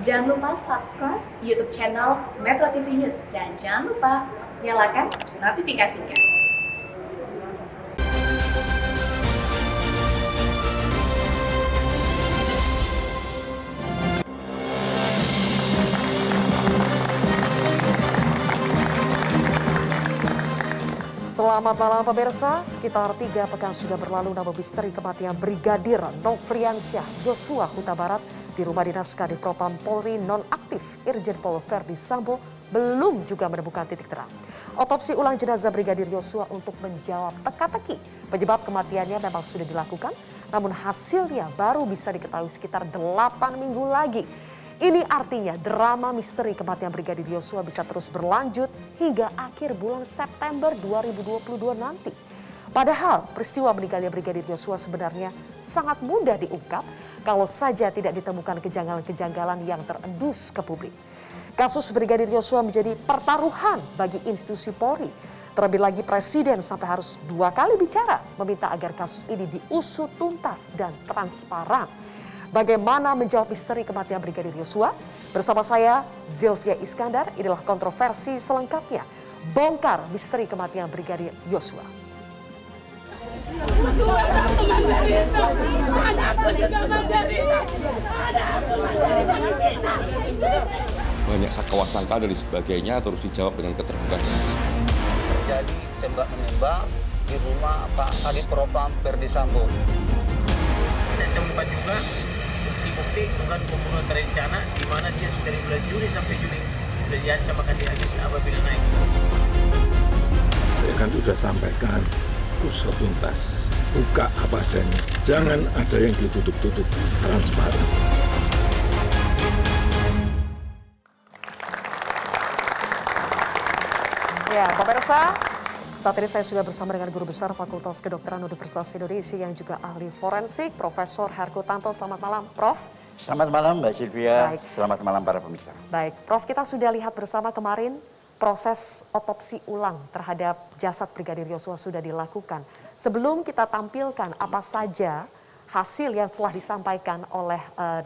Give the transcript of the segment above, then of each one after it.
Jangan lupa subscribe YouTube channel Metro TV News dan jangan lupa nyalakan notifikasinya. Selamat malam pemirsa, sekitar 3 pekan sudah berlalu namun misteri kematian Brigadir Nofriansyah Yosua Huta Barat di rumah dinas Kadif Propam Polri nonaktif Irjen Pol Verdi Sambo belum juga menemukan titik terang. Otopsi ulang jenazah Brigadir Yosua untuk menjawab teka-teki penyebab kematiannya memang sudah dilakukan, namun hasilnya baru bisa diketahui sekitar 8 minggu lagi. Ini artinya drama misteri kematian Brigadir Yosua bisa terus berlanjut hingga akhir bulan September 2022 nanti. Padahal peristiwa meninggalnya Brigadir Yosua sebenarnya sangat mudah diungkap kalau saja tidak ditemukan kejanggalan-kejanggalan yang terendus ke publik. Kasus Brigadir Yosua menjadi pertaruhan bagi institusi Polri. Terlebih lagi Presiden sampai harus 2 kali bicara meminta agar kasus ini diusut tuntas dan transparan. Bagaimana menjawab misteri kematian Brigadir Yosua? Bersama saya Zilvia Iskandar, inilah kontroversi selengkapnya. Bongkar misteri kematian Brigadir Yosua. Banyak sangka dari sebagainya terus dijawab dengan keterbukaan. Terjadi tembak-menembak di rumah Pak Kadif Propam Verdi Sambo. Saya temukan juga bukti bukan pembunuhan terencana di mana dia sudah dari bulan Juni sampai Juni sudah diancam akan dihabisi apabila naik. Saya kan sudah sampaikan, usut tuntas, buka apa adanya. Jangan ada yang ditutup-tutup, transparan. Ya, pemirsa, saat ini saya sudah bersama dengan Guru Besar Fakultas Kedokteran Universitas Indonesia yang juga ahli forensik, Profesor Herku Tanto. Selamat malam, Prof. Selamat malam Mbak Sylvia, Baik. Selamat malam para pemirsa. Baik, Prof, kita sudah lihat bersama kemarin proses otopsi ulang terhadap jasad Brigadir Yosua sudah dilakukan. Sebelum kita tampilkan apa saja hasil yang telah disampaikan oleh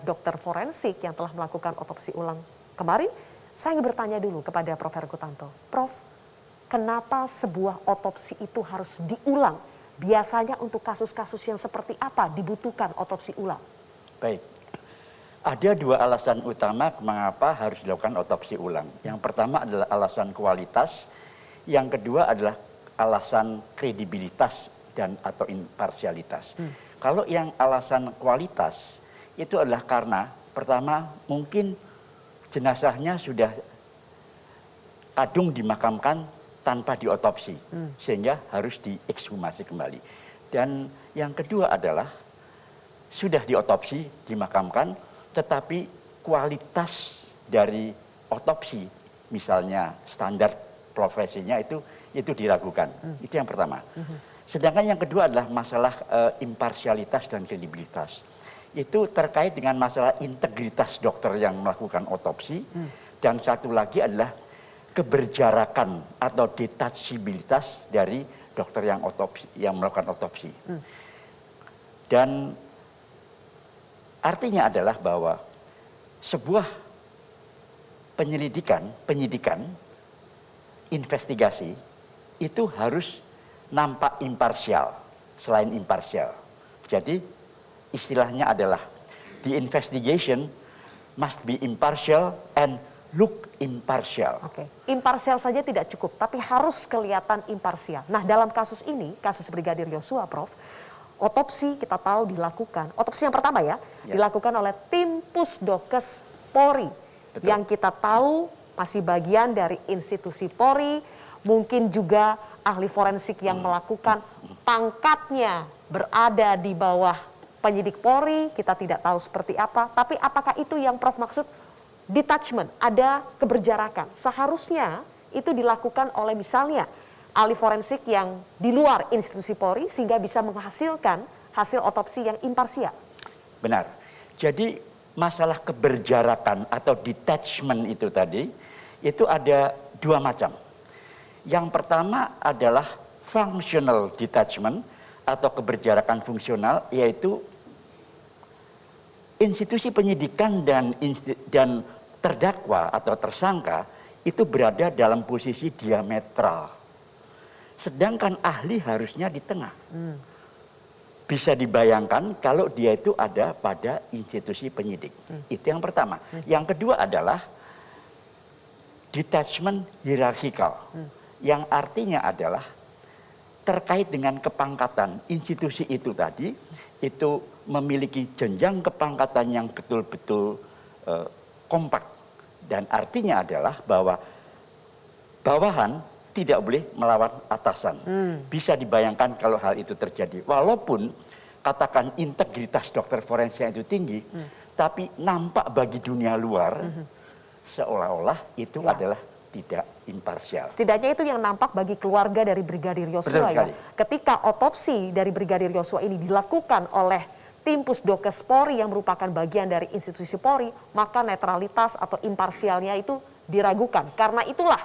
dokter forensik yang telah melakukan otopsi ulang kemarin, saya ingin bertanya dulu kepada Prof. Herku Tanto. Prof, kenapa sebuah otopsi itu harus diulang? Biasanya untuk kasus-kasus yang seperti apa dibutuhkan otopsi ulang? Baik, ada 2 alasan utama mengapa harus dilakukan otopsi ulang. Yang pertama adalah alasan kualitas, yang kedua adalah alasan kredibilitas dan atau imparsialitas. Kalau yang alasan kualitas itu adalah karena pertama mungkin jenazahnya sudah kadung dimakamkan tanpa diotopsi, sehingga harus diekshumasi kembali. Dan yang kedua adalah sudah diotopsi, dimakamkan, tetapi kualitas dari otopsi, misalnya standar profesinya itu diragukan. Itu yang pertama. Sedangkan yang kedua adalah masalah imparsialitas dan kredibilitas. Itu terkait dengan masalah integritas dokter yang melakukan otopsi, dan satu lagi adalah keberjarakan atau detachabilitas dari dokter yang melakukan otopsi. Dan artinya adalah bahwa sebuah penyidikan, investigasi itu harus nampak imparsial, selain imparsial. Jadi istilahnya adalah the investigation must be impartial and look impartial. Oke, imparsial saja tidak cukup, tapi harus kelihatan imparsial. Nah, dalam kasus ini, kasus Brigadir Yosua, Prof, otopsi kita tahu dilakukan, otopsi yang pertama ya, dilakukan oleh tim Pusdokes Polri. Betul. Yang kita tahu masih bagian dari institusi Polri, mungkin juga ahli forensik yang melakukan, pangkatnya berada di bawah penyidik Polri, kita tidak tahu seperti apa, tapi apakah itu yang Prof maksud? Detachment, ada keberjarakan. Seharusnya itu dilakukan oleh misalnya ahli forensik yang di luar institusi Polri sehingga bisa menghasilkan hasil otopsi yang imparsial. Benar. Jadi masalah keberjarakan atau detachment itu tadi, itu ada 2 macam. Yang pertama adalah functional detachment atau keberjarakan fungsional, yaitu institusi penyidikan dan terdakwa atau tersangka itu berada dalam posisi diametral. Sedangkan ahli harusnya di tengah. Bisa dibayangkan kalau dia itu ada pada institusi penyidik. Itu yang pertama. Yang kedua adalah detachment hierarkikal. Yang artinya adalah terkait dengan kepangkatan institusi itu tadi, itu memiliki jenjang kepangkatan yang betul-betul kompak. Dan artinya adalah bahwa bawahan tidak boleh melawan atasan. Bisa dibayangkan kalau hal itu terjadi. Walaupun katakan integritas dokter forensik itu tinggi, tapi nampak bagi dunia luar seolah-olah itu adalah tidak imparsial. Setidaknya itu yang nampak bagi keluarga dari Brigadir Yosua ya. Ketika otopsi dari Brigadir Yosua ini dilakukan oleh tim Pusdokes Polri yang merupakan bagian dari institusi Polri, maka netralitas atau imparsialnya itu diragukan. Karena itulah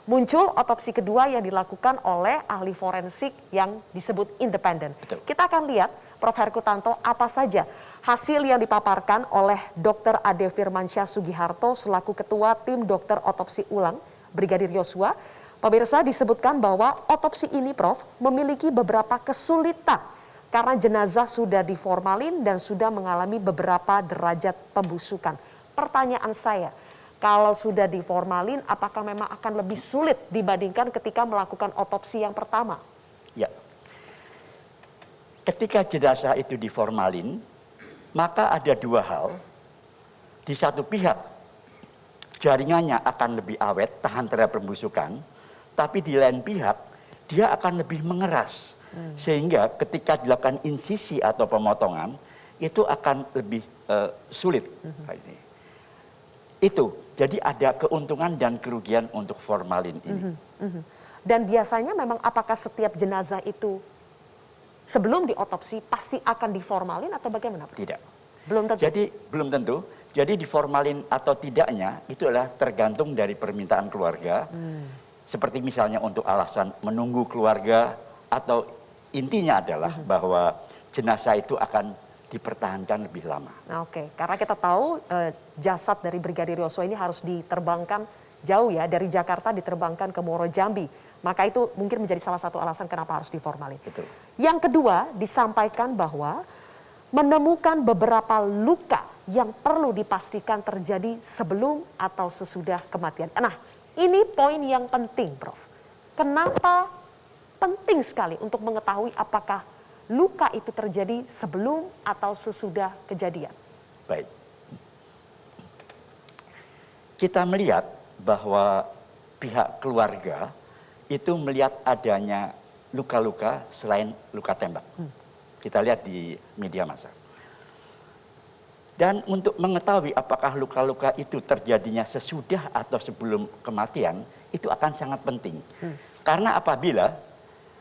muncul otopsi kedua yang dilakukan oleh ahli forensik yang disebut independen. Kita akan lihat, Prof. Herkutanto, apa saja hasil yang dipaparkan oleh Dr. Ade Firmansyah Sugiharto selaku Ketua Tim Dokter Otopsi Ulang Brigadir Yosua. Pemirsa, disebutkan bahwa otopsi ini, Prof, memiliki beberapa kesulitan karena jenazah sudah diformalin dan sudah mengalami beberapa derajat pembusukan. Pertanyaan saya, kalau sudah diformalin, apakah memang akan lebih sulit dibandingkan ketika melakukan otopsi yang pertama? Ya, ketika jenazah itu diformalin, maka ada dua hal. Di satu pihak, jaringannya akan lebih awet, tahan terhadap pembusukan, tapi di lain pihak, dia akan lebih mengeras. Sehingga ketika dilakukan insisi atau pemotongan, itu akan lebih sulit. Itu, jadi ada keuntungan dan kerugian untuk formalin ini. Dan biasanya memang apakah setiap jenazah itu sebelum diotopsi pasti akan diformalin atau bagaimana? Tidak. Belum tentu. Jadi belum tentu. Jadi diformalin atau tidaknya itu adalah tergantung dari permintaan keluarga. Seperti misalnya untuk alasan menunggu keluarga, atau intinya adalah bahwa jenazah itu akan dipertahankan lebih lama. Oke, karena kita tahu jasad dari Brigadir Yosua ini harus diterbangkan jauh ya, dari Jakarta diterbangkan ke Muaro Jambi. Maka itu mungkin menjadi salah satu alasan kenapa harus diformalin. Betul. Yang kedua, disampaikan bahwa menemukan beberapa luka yang perlu dipastikan terjadi sebelum atau sesudah kematian. Nah, ini poin yang penting, Prof. Kenapa penting sekali untuk mengetahui apakah luka itu terjadi sebelum atau sesudah kejadian? Baik. Kita melihat bahwa pihak keluarga itu melihat adanya luka-luka selain luka tembak. Kita lihat di media massa. Dan untuk mengetahui apakah luka-luka itu terjadinya sesudah atau sebelum kematian, itu akan sangat penting. Karena apabila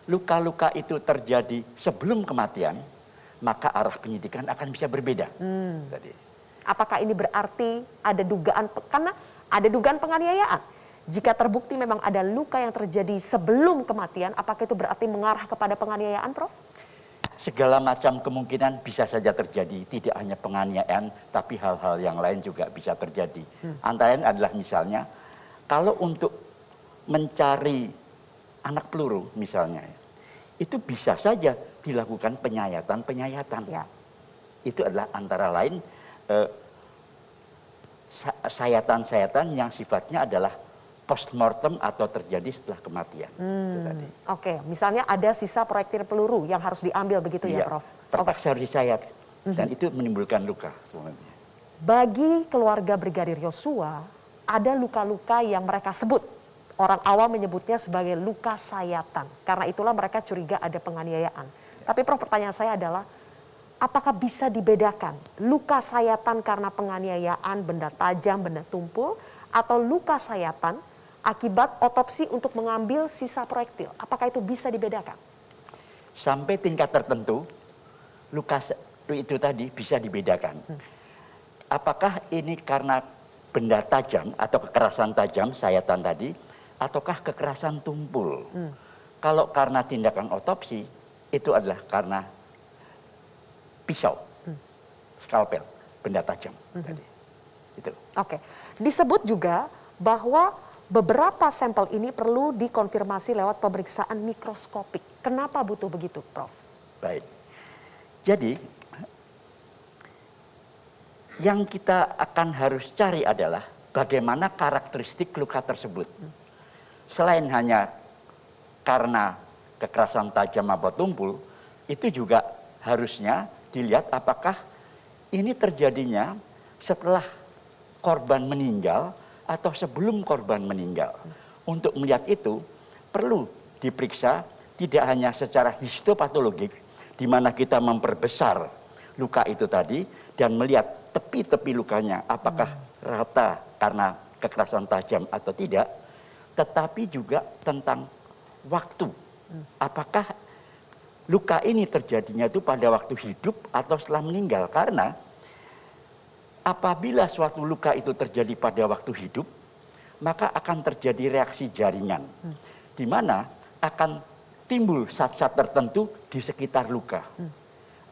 luka-luka itu terjadi sebelum kematian, maka arah penyidikan akan bisa berbeda. Apakah ini berarti ada dugaan, karena ada dugaan penganiayaan. Jika terbukti memang ada luka yang terjadi sebelum kematian, apakah itu berarti mengarah kepada penganiayaan, Prof? Segala macam kemungkinan bisa saja terjadi, tidak hanya penganiayaan, tapi hal-hal yang lain juga bisa terjadi. Antara lain adalah misalnya, kalau untuk mencari anak peluru misalnya, itu bisa saja dilakukan penyayatan. Ya. Itu adalah antara lain sayatan-sayatan yang sifatnya adalah postmortem atau terjadi setelah kematian. Oke, misalnya ada sisa proyektil peluru yang harus diambil begitu ya, Prof? Terpaksa harus disayat dan itu menimbulkan luka sebenarnya. Bagi keluarga Brigadir Yosua, ada luka-luka yang mereka sebut, orang awam menyebutnya sebagai luka sayatan. Karena itulah mereka curiga ada penganiayaan. Tapi Prof, pertanyaan saya adalah, apakah bisa dibedakan luka sayatan karena penganiayaan, benda tajam, benda tumpul, atau luka sayatan akibat otopsi untuk mengambil sisa proyektil? Apakah itu bisa dibedakan? Sampai tingkat tertentu, luka itu tadi bisa dibedakan. Apakah ini karena benda tajam atau kekerasan tajam, sayatan tadi, ataukah kekerasan tumpul? Kalau karena tindakan otopsi, itu adalah karena pisau, skalpel. benda tajam tadi. Itu. Oke, disebut juga bahwa beberapa sampel ini perlu dikonfirmasi lewat pemeriksaan mikroskopik. Kenapa butuh begitu, Prof? Baik. Jadi yang kita akan harus cari adalah bagaimana karakteristik luka tersebut. Selain hanya karena kekerasan tajam atau tumpul, itu juga harusnya dilihat apakah ini terjadinya setelah korban meninggal atau sebelum korban meninggal. Untuk melihat itu perlu diperiksa tidak hanya secara histopatologik, di mana kita memperbesar luka itu tadi dan melihat tepi-tepi lukanya apakah rata karena kekerasan tajam atau tidak, tetapi juga tentang waktu. Apakah luka ini terjadinya itu pada waktu hidup atau setelah meninggal? Karena apabila suatu luka itu terjadi pada waktu hidup, maka akan terjadi reaksi jaringan, di mana akan timbul zat-zat tertentu di sekitar luka.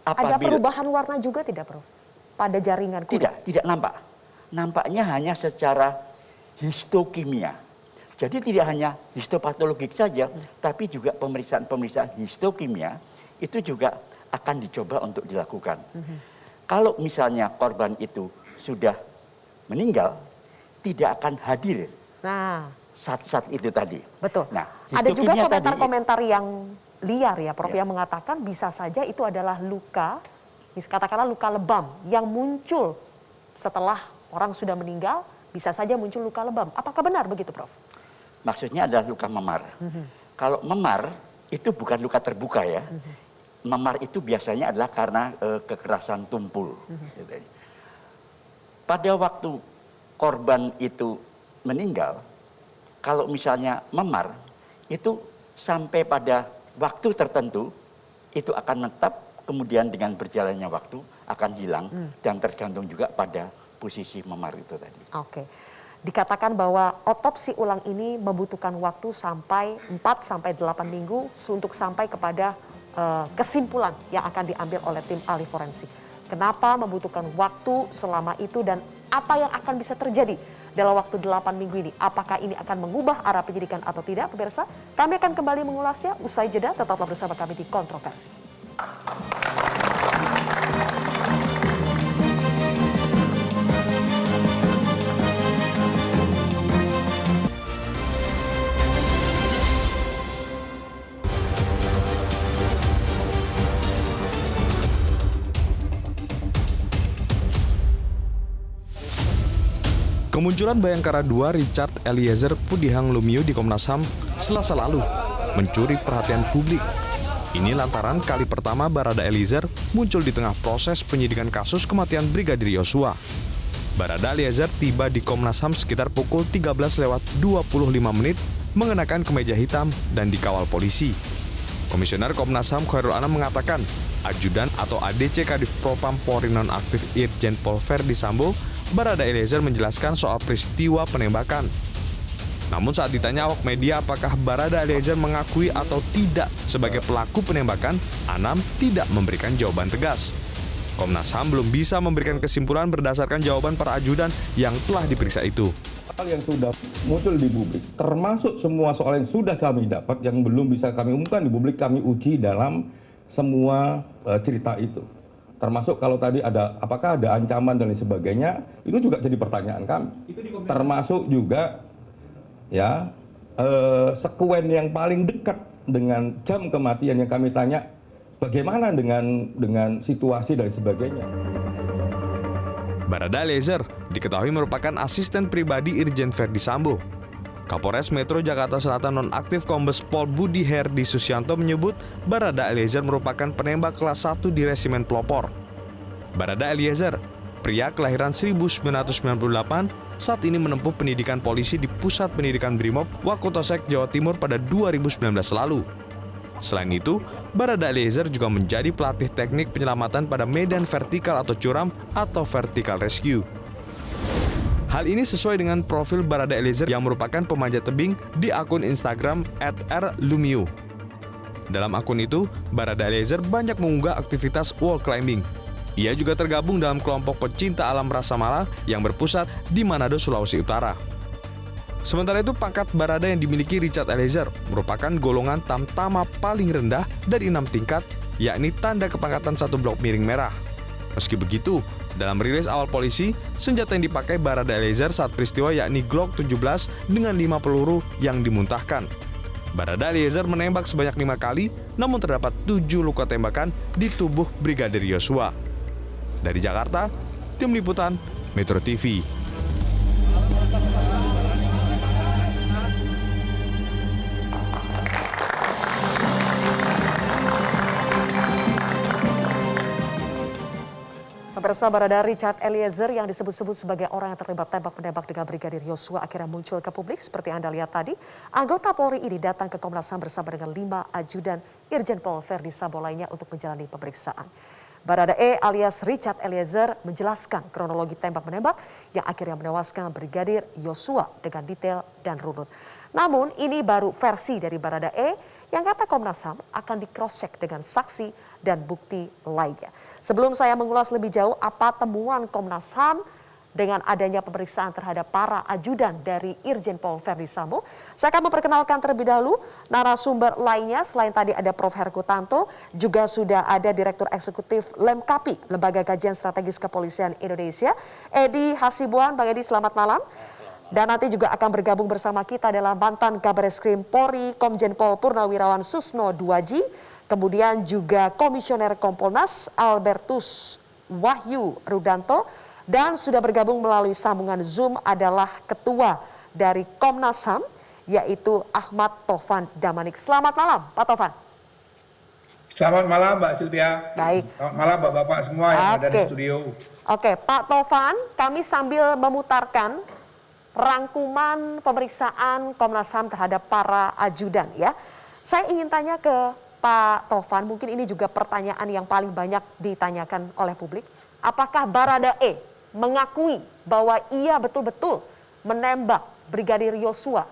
Ada perubahan warna juga tidak, Prof? Pada jaringan kulit? Tidak nampak. Nampaknya hanya secara histokimia. Jadi tidak hanya histopatologik saja, tapi juga pemeriksaan histokimia itu juga akan dicoba untuk dilakukan. Kalau misalnya korban itu sudah meninggal, tidak akan hadir zat-zat itu tadi. Betul. Nah, ada juga histokimia komentar-komentar yang liar ya, Prof, yang mengatakan bisa saja itu adalah luka, katakanlah luka lebam yang muncul setelah orang sudah meninggal, bisa saja muncul luka lebam. Apakah benar begitu, Prof? Maksudnya adalah luka memar. Kalau memar itu bukan luka terbuka ya. Memar itu biasanya adalah karena kekerasan tumpul. Pada waktu korban itu meninggal, kalau misalnya memar, itu sampai pada waktu tertentu, itu akan menetap, kemudian dengan berjalannya waktu akan hilang, dan tergantung juga pada posisi memar itu tadi. Oke. Dikatakan bahwa otopsi ulang ini membutuhkan waktu sampai 4-8 minggu untuk sampai kepada kesimpulan yang akan diambil oleh tim ahli forensik. Kenapa membutuhkan waktu selama itu dan apa yang akan bisa terjadi dalam waktu 8 minggu ini? Apakah ini akan mengubah arah penyidikan atau tidak, pemirsa? Kami akan kembali mengulasnya usai jeda. Tetaplah bersama kami di Kontroversi. Kemunculan Bayangkara II Richard Eliezer Pudihang Lumiu di Komnas HAM Selasa lalu mencuri perhatian publik. Ini lantaran kali pertama Barada Eliezer muncul di tengah proses penyidikan kasus kematian Brigadir Yosua. Barada Eliezer tiba di Komnas HAM sekitar pukul 13:25 mengenakan kemeja hitam dan dikawal polisi. Komisioner Komnas HAM Khairul Anam mengatakan, Ajudan atau ADC Kadif Propam Polri Nonaktif Irjen Pol Verdi Sambo, Barada Eliezer menjelaskan soal peristiwa penembakan. Namun saat ditanya awak media apakah Barada Eliezer mengakui atau tidak sebagai pelaku penembakan, Anam tidak memberikan jawaban tegas. Komnas HAM belum bisa memberikan kesimpulan berdasarkan jawaban para ajudan yang telah diperiksa itu. Hal yang sudah muncul di publik, termasuk semua soal yang sudah kami dapat, yang belum bisa kami umumkan di publik, kami uji dalam semua cerita itu. Termasuk kalau tadi ada, apakah ada ancaman dan lain sebagainya, itu juga jadi pertanyaan kami. Termasuk juga ya sekuen yang paling dekat dengan jam kematian yang kami tanya, bagaimana dengan situasi dan sebagainya. Barada Eliezer diketahui merupakan asisten pribadi Irjen Verdi Sambo. Kapolres Metro Jakarta Selatan Nonaktif Kombes Pol Budi Herdi Susianto menyebut Barada Eliezer merupakan penembak kelas 1 di Resimen Pelopor. Barada Eliezer, pria kelahiran 1998, saat ini menempuh pendidikan polisi di Pusat Pendidikan Brimob, Wakotosek, Jawa Timur pada 2019 lalu. Selain itu, Barada Eliezer juga menjadi pelatih teknik penyelamatan pada medan vertikal atau curam atau vertical rescue. Hal ini sesuai dengan profil Barada Eliezer yang merupakan pemanjat tebing di akun Instagram @rlumiu. Dalam akun itu, Barada Eliezer banyak mengunggah aktivitas wall climbing. Ia juga tergabung dalam kelompok pecinta alam Rasa Mala yang berpusat di Manado, Sulawesi Utara. Sementara itu, pangkat Barada yang dimiliki Richard Eliezer merupakan golongan tamtama paling rendah dari 6 tingkat, yakni tanda kepangkatan 1 blok miring merah. Meski begitu, dalam rilis awal polisi, senjata yang dipakai Barada Eliezer saat peristiwa yakni Glock 17 dengan 5 peluru yang dimuntahkan. Barada Eliezer menembak sebanyak 5 kali, namun terdapat 7 luka tembakan di tubuh Brigadir Yosua. Dari Jakarta, tim liputan Metro TV. Pemirsa, Barada Richard Eliezer yang disebut-sebut sebagai orang yang terlibat tembak-menembak dengan Brigadir Yosua akhirnya muncul ke publik seperti Anda lihat tadi. Anggota Polri ini datang ke Komnas HAM bersama dengan 5 ajudan Irjen Pol Verdi Sambo lainnya untuk menjalani pemeriksaan. Barada E alias Richard Eliezer menjelaskan kronologi tembak-menembak yang akhirnya menewaskan Brigadir Yosua dengan detail dan runut. Namun ini baru versi dari Barada E yang kata Komnas HAM akan di-cross-check dengan saksi dan bukti lainnya. Sebelum saya mengulas lebih jauh apa temuan Komnas HAM dengan adanya pemeriksaan terhadap para ajudan dari Irjen Pol Verdi Sambo, saya akan memperkenalkan terlebih dahulu narasumber lainnya. Selain tadi ada Prof. Herkutanto, juga sudah ada Direktur Eksekutif Lemkapi, Lembaga Kajian Strategis Kepolisian Indonesia, Edi Hasibuan. Bang Edi, selamat malam. Dan nanti juga akan bergabung bersama kita adalah mantan Kabareskrim Polri, Komjen Pol Purnawirawan Susno Duaji, kemudian juga Komisioner Kompolnas Albertus Wahyu Rudanto, dan sudah bergabung melalui sambungan Zoom adalah Ketua dari Komnas HAM, yaitu Ahmad Taufan Damanik. Selamat malam, Pak Taufan. Selamat malam, Mbak Sylvia. Baik. Selamat malam, Bapak-Bapak semua yang ada di studio. Oke, Pak Taufan, kami sambil memutarkan rangkuman pemeriksaan Komnas HAM terhadap para ajudan ya. Saya ingin tanya ke Pak Taufan, mungkin ini juga pertanyaan yang paling banyak ditanyakan oleh publik. Apakah Barada E mengakui bahwa ia betul-betul menembak Brigadir Yosua?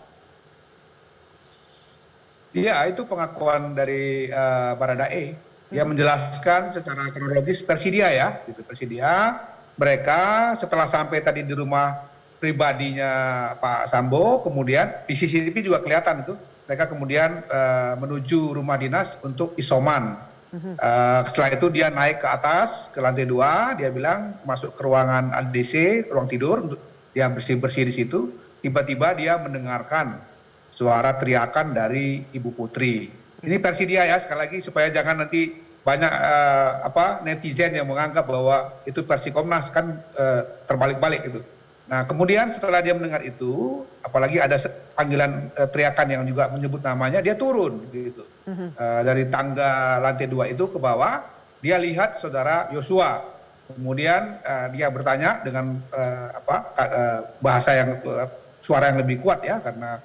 Iya, itu pengakuan dari Barada E. Dia menjelaskan secara kronologis Persidia ya. Gitu, Persidia, mereka setelah sampai tadi di rumah pribadinya Pak Sambo, kemudian di CCTV juga kelihatan itu, mereka kemudian menuju rumah dinas untuk isoman. Setelah itu dia naik ke atas, ke lantai 2, dia bilang masuk ke ruangan ADC, ruang tidur, untuk dia bersih-bersih di situ. Tiba-tiba dia mendengarkan suara teriakan dari Ibu Putri. Ini versi dia ya, sekali lagi supaya jangan nanti banyak netizen yang menganggap bahwa itu versi Komnas, kan terbalik-balik itu. Nah, kemudian setelah dia mendengar itu, apalagi ada panggilan teriakan yang juga menyebut namanya, dia turun gitu. Dari tangga lantai 2 itu ke bawah, dia lihat saudara Yosua. Kemudian dia bertanya dengan bahasa yang suara yang lebih kuat ya, karena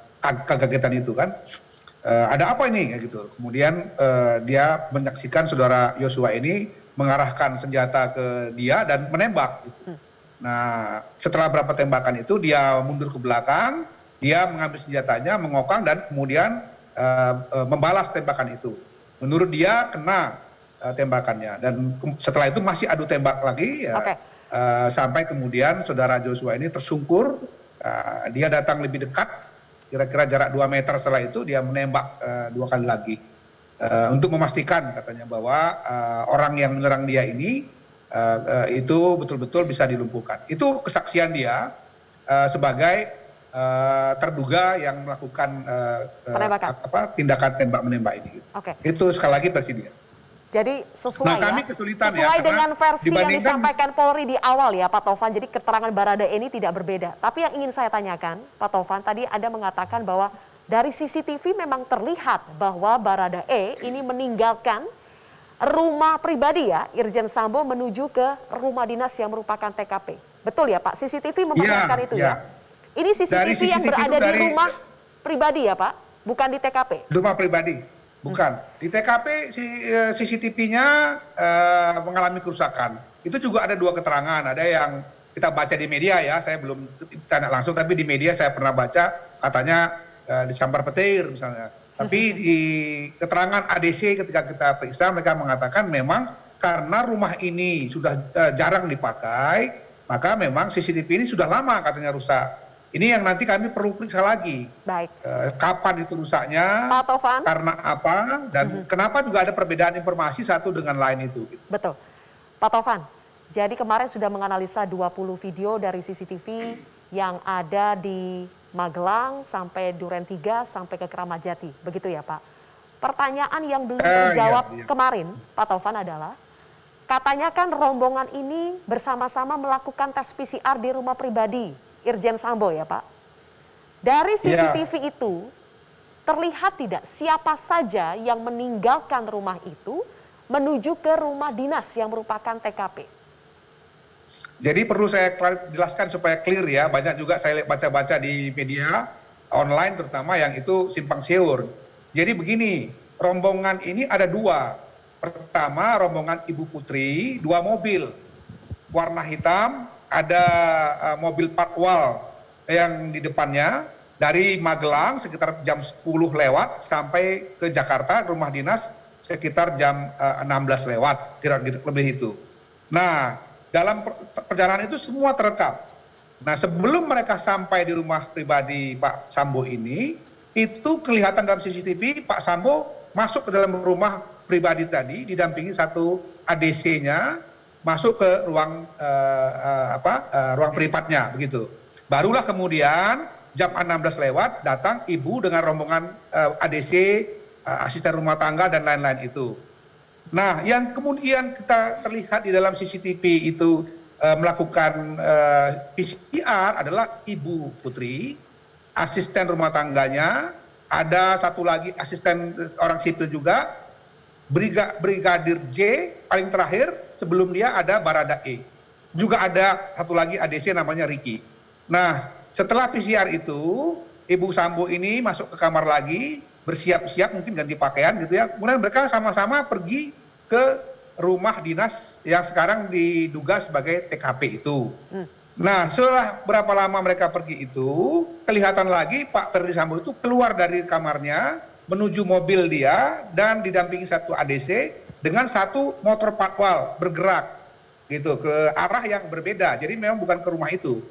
kekagetan itu kan. Ada apa ini gitu. Kemudian dia menyaksikan saudara Yosua ini mengarahkan senjata ke dia dan menembak gitu. Nah, setelah beberapa tembakan itu dia mundur ke belakang, dia mengambil senjatanya, mengokang dan kemudian membalas tembakan itu. Menurut dia kena tembakannya, dan setelah itu masih adu tembak lagi ya, sampai kemudian saudara Yosua ini tersungkur. Dia datang lebih dekat, kira-kira jarak 2 meter. Setelah itu dia menembak 2 kali lagi untuk memastikan katanya bahwa orang yang menyerang dia ini itu betul-betul bisa dilumpuhkan. Itu kesaksian dia sebagai terduga yang melakukan tindakan tembak menembak ini. Itu sekali lagi versi dia. Jadi sesuai ya, dengan versi yang disampaikan Polri di awal ya Pak Taufan. Jadi keterangan Barada ini tidak berbeda. Tapi yang ingin saya tanyakan Pak Taufan, tadi Anda mengatakan bahwa dari CCTV memang terlihat bahwa Barada E ini meninggalkan rumah pribadi ya, Irjen Sambo menuju ke rumah dinas yang merupakan TKP. Betul ya Pak? CCTV memperlihatkan itu ya? Ini CCTV yang berada di rumah pribadi ya Pak? Bukan di TKP? Rumah pribadi, bukan. Di TKP CCTV-nya mengalami kerusakan. Itu juga ada 2 keterangan. Ada yang kita baca di media ya, saya belum tanya langsung, tapi di media saya pernah baca katanya disambar petir misalnya. Tapi di keterangan ADC ketika kita periksa, mereka mengatakan memang karena rumah ini sudah jarang dipakai, maka memang CCTV ini sudah lama katanya rusak. Ini yang nanti kami perlu periksa lagi. Baik. Kapan itu rusaknya, Pak Tovan, karena apa, dan kenapa juga ada perbedaan informasi satu dengan lain itu. betul. Pak Tovan, jadi kemarin sudah menganalisa 20 video dari CCTV yang ada di Magelang sampai Duren 3 sampai ke Keramat Jati. Begitu ya Pak? Pertanyaan yang belum terjawab kemarin, Pak Tovan, adalah katanya kan rombongan ini bersama-sama melakukan tes PCR di rumah pribadi Irjen Sambo ya Pak. Dari CCTV itu terlihat tidak siapa saja yang meninggalkan rumah itu menuju ke rumah dinas yang merupakan TKP? Jadi perlu saya jelaskan supaya clear ya, banyak juga saya baca-baca di media online terutama yang itu simpang siur. Jadi begini, rombongan ini ada dua. Pertama rombongan Ibu Putri, 2 mobil warna hitam, ada mobil patwal yang di depannya dari Magelang sekitar jam 10 lewat sampai ke Jakarta ke rumah dinas sekitar jam 16 lewat, kira-kira lebih itu. Nah, dalam perjalanan itu semua terekam. Nah, sebelum mereka sampai di rumah pribadi Pak Sambo ini, itu kelihatan dalam CCTV Pak Sambo masuk ke dalam rumah pribadi tadi didampingi satu ADC-nya masuk ke ruang ruang privatnya begitu. Barulah kemudian jam 16 lewat datang ibu dengan rombongan ADC, asisten rumah tangga dan lain-lain itu. Nah, yang kemudian kita terlihat di dalam CCTV itu melakukan PCR adalah Ibu Putri, asisten rumah tangganya, ada satu lagi asisten orang sipil juga, Brigadir J paling terakhir, sebelum dia ada Baradae. Juga ada satu lagi ADC namanya Ricky. Nah, setelah PCR itu, Ibu Sambo ini masuk ke kamar lagi, bersiap-siap mungkin ganti pakaian gitu ya. Kemudian mereka sama-sama pergi ke rumah dinas yang sekarang diduga sebagai TKP itu. Nah, setelah berapa lama mereka pergi itu, kelihatan lagi Pak Ferdi Sambo itu keluar dari kamarnya, menuju mobil dia dan didampingi satu ADC dengan satu motor patwal bergerak gitu ke arah yang berbeda. Jadi memang bukan ke rumah itu,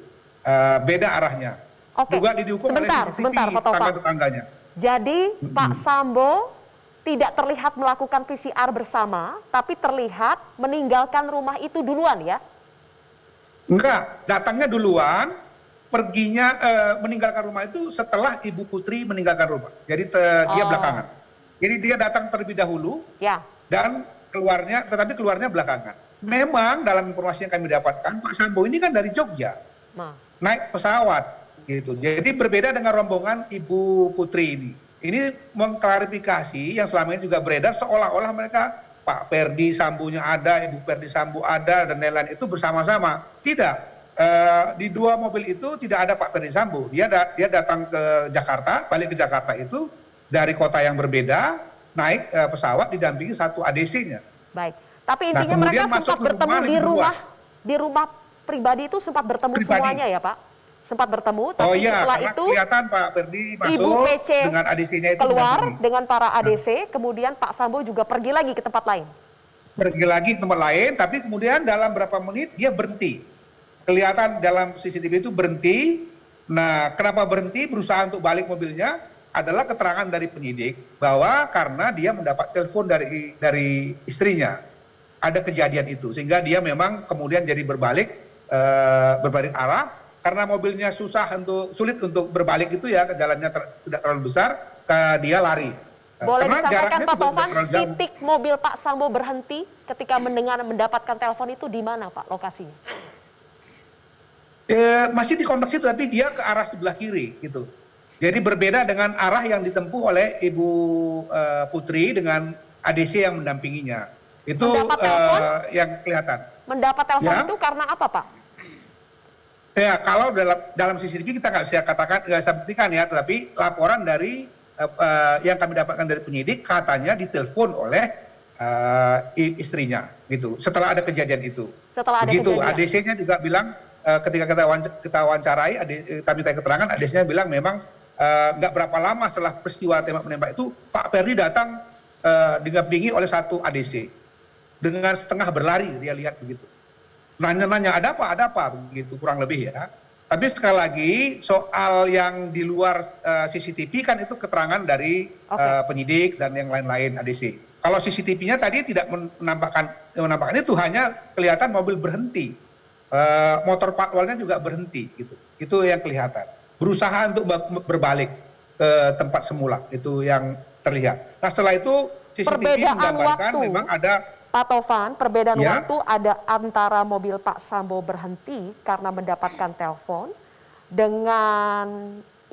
beda arahnya. Oke, juga didukung sebentar Pak Tovan. Tetangganya. Jadi Pak Sambo tidak terlihat melakukan PCR bersama, tapi terlihat meninggalkan rumah itu duluan ya? Enggak, datangnya duluan, perginya meninggalkan rumah itu setelah Ibu Putri meninggalkan rumah. Jadi dia belakangan. Jadi dia datang terlebih dahulu dan tetapi keluarnya belakangan. Memang dalam informasi yang kami dapatkan, Pak Sambo ini kan dari Jogja, naik pesawat gitu. Jadi berbeda dengan rombongan Ibu Putri ini. Ini mengklarifikasi yang selama ini juga beredar seolah-olah mereka Pak Ferdi Sambonya ada, Ibu Ferdi Sambo ada dan lain-lain itu bersama-sama. Tidak. Di 2 mobil itu tidak ada Pak Ferdi Sambo. Dia datang ke Jakarta, balik ke Jakarta itu dari kota yang berbeda, naik pesawat didampingi satu ADC-nya. Baik. Tapi intinya mereka sempat bertemu di rumah pribadi itu sempat bertemu semuanya ya Pak? Sempat bertemu, tapi setelah itu kelihatan Pak Ferdi masuk Ibu PC dengan ADC-nya itu keluar dengan para ADC, kemudian Pak Sambo juga pergi lagi ke tempat lain. Pergi lagi ke tempat lain, tapi kemudian dalam berapa menit dia berhenti. Kelihatan dalam CCTV itu berhenti. Nah, kenapa berhenti? Berusaha untuk balik mobilnya adalah keterangan dari penyidik bahwa karena dia mendapat telepon dari istrinya. Ada kejadian itu, sehingga dia memang kemudian jadi berbalik arah. Karena mobilnya sulit untuk berbalik itu ya, jalannya tidak terlalu besar, dia lari. Boleh disampaikan Pak Tovan, titik mobil Pak Sambo berhenti ketika mendapatkan telepon itu di mana Pak lokasinya? Masih di kompleks itu, tapi dia ke arah sebelah kiri gitu. Jadi berbeda dengan arah yang ditempuh oleh Ibu Putri dengan ADC yang mendampinginya. Itu yang kelihatan. Mendapat telepon itu karena apa Pak? Ya, kalau dalam CCTV kita nggak bisa buktikan ya, tetapi laporan dari yang kami dapatkan dari penyidik katanya ditelepon oleh istrinya gitu. Setelah ada kejadian itu. Setelah ada begitu, kejadian. ADC-nya juga bilang ketika kita wawancarai, kami minta keterangan, ADC-nya bilang memang nggak berapa lama setelah peristiwa tembak menembak itu Pak Ferdi datang didampingi oleh satu ADC. dengan setengah berlari, dia lihat begitu. Nanya-nanya ada apa begitu kurang lebih ya. Tapi sekali lagi soal yang di luar CCTV kan itu keterangan dari penyidik dan yang lain-lain ADC. Kalau CCTV-nya tadi tidak menampakkan itu, hanya kelihatan mobil berhenti, motor patwalnya juga berhenti gitu. Itu yang kelihatan. Berusaha untuk berbalik ke tempat semula, itu yang terlihat. Nah setelah itu CCTV menggambarkan memang ada. Pak Tovan, perbedaan ya, waktu ada antara mobil Pak Sambo berhenti karena mendapatkan telepon dengan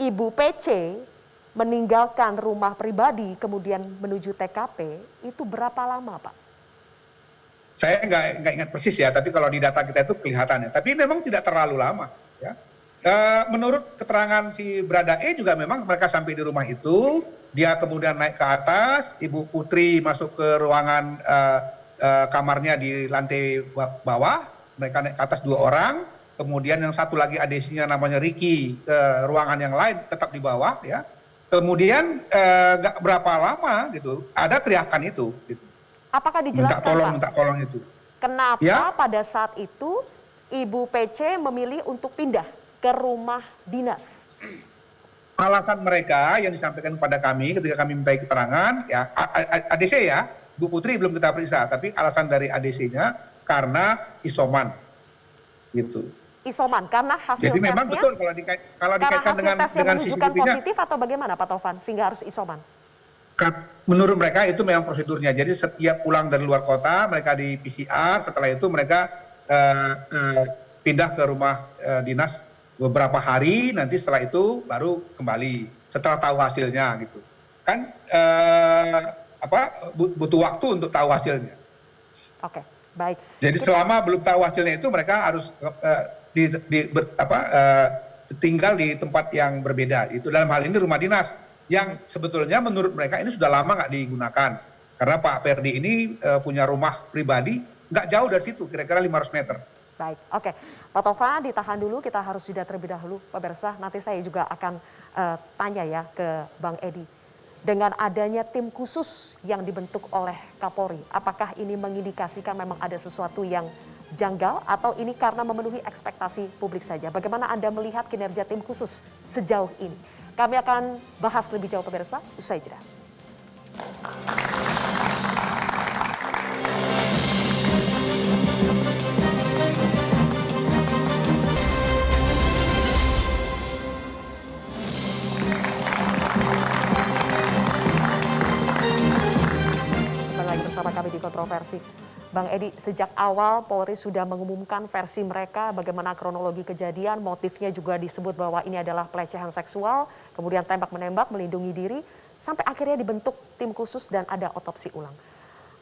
Ibu PC meninggalkan rumah pribadi kemudian menuju TKP, itu berapa lama Pak? Saya nggak ingat persis ya, tapi kalau di data kita itu kelihatannya. Tapi memang tidak terlalu lama. Ya. Menurut keterangan si Brada E juga memang mereka sampai di rumah itu, dia kemudian naik ke atas, Ibu Putri masuk ke ruangan kamarnya di lantai bawah, mereka naik ke atas 2 orang, kemudian yang satu lagi ADC-nya namanya Ricky ke ruangan yang lain tetap di bawah ya. Kemudian nggak berapa lama gitu ada teriakan itu. Gitu. Apakah dijelaskan minta tolong itu. Kenapa ya? Pada saat itu Ibu PC memilih untuk pindah ke rumah dinas? Alasan mereka yang disampaikan kepada kami ketika kami minta keterangan ya ADC ya. Bu Putri belum kita periksa, tapi alasan dari ADC-nya karena isoman, gitu. Isoman karena hasil Jadi memang tesnya, betul kalau dikaitkan hasil tesnya dengan menunjukkan CCTV-nya, positif atau bagaimana Pak Tovan sehingga harus isoman? Menurut mereka itu memang prosedurnya. Jadi setiap pulang dari luar kota mereka di PCR, setelah itu mereka pindah ke rumah dinas beberapa hari, nanti setelah itu baru kembali setelah tahu hasilnya, gitu. Kan butuh waktu untuk tahu hasilnya. Oke, baik. Jadi selama belum tahu hasilnya itu mereka harus tinggal di tempat yang berbeda. Itu dalam hal ini rumah dinas yang sebetulnya menurut mereka ini sudah lama nggak digunakan karena Pak Perdi ini punya rumah pribadi nggak jauh dari situ, kira-kira 500 meter. Baik, oke. Pak Tovan ditahan dulu, kita harus jeda terlebih dahulu, pemirsa. Nanti saya juga akan tanya ya ke Bang Edi. Dengan adanya tim khusus yang dibentuk oleh Kapolri, apakah ini mengindikasikan memang ada sesuatu yang janggal atau ini karena memenuhi ekspektasi publik saja? Bagaimana Anda melihat kinerja tim khusus sejauh ini? Kami akan bahas lebih jauh pemirsa, usai jeda. Bersama kami di Kontroversi. Bang Edi, sejak awal Polri sudah mengumumkan versi mereka bagaimana kronologi kejadian, motifnya juga disebut bahwa ini adalah pelecehan seksual, kemudian tembak-menembak, melindungi diri, sampai akhirnya dibentuk tim khusus dan ada otopsi ulang.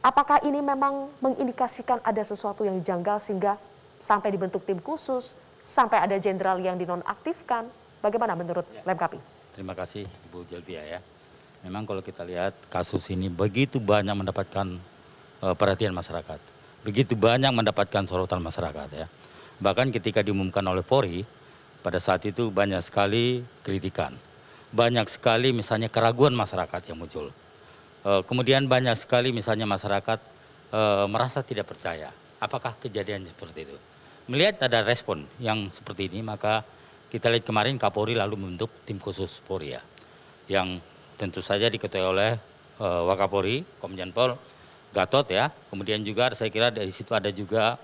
Apakah ini memang mengindikasikan ada sesuatu yang janggal sehingga sampai dibentuk tim khusus, sampai ada jenderal yang dinonaktifkan? Bagaimana menurut Lemkapi? Terima kasih Ibu Jelvia ya. Memang kalau kita lihat kasus ini begitu banyak mendapatkan perhatian masyarakat. Begitu banyak mendapatkan sorotan masyarakat ya. Bahkan ketika diumumkan oleh Polri, pada saat itu banyak sekali kritikan. Banyak sekali misalnya keraguan masyarakat yang muncul. Kemudian banyak sekali misalnya masyarakat merasa tidak percaya. Apakah kejadian seperti itu? Melihat ada respon yang seperti ini, maka kita lihat kemarin Kapolri lalu membentuk tim khusus Polri ya. Yang tentu saja diketuai oleh Wakapolri, Komjen Pol Gatot ya. Kemudian juga saya kira dari situ ada juga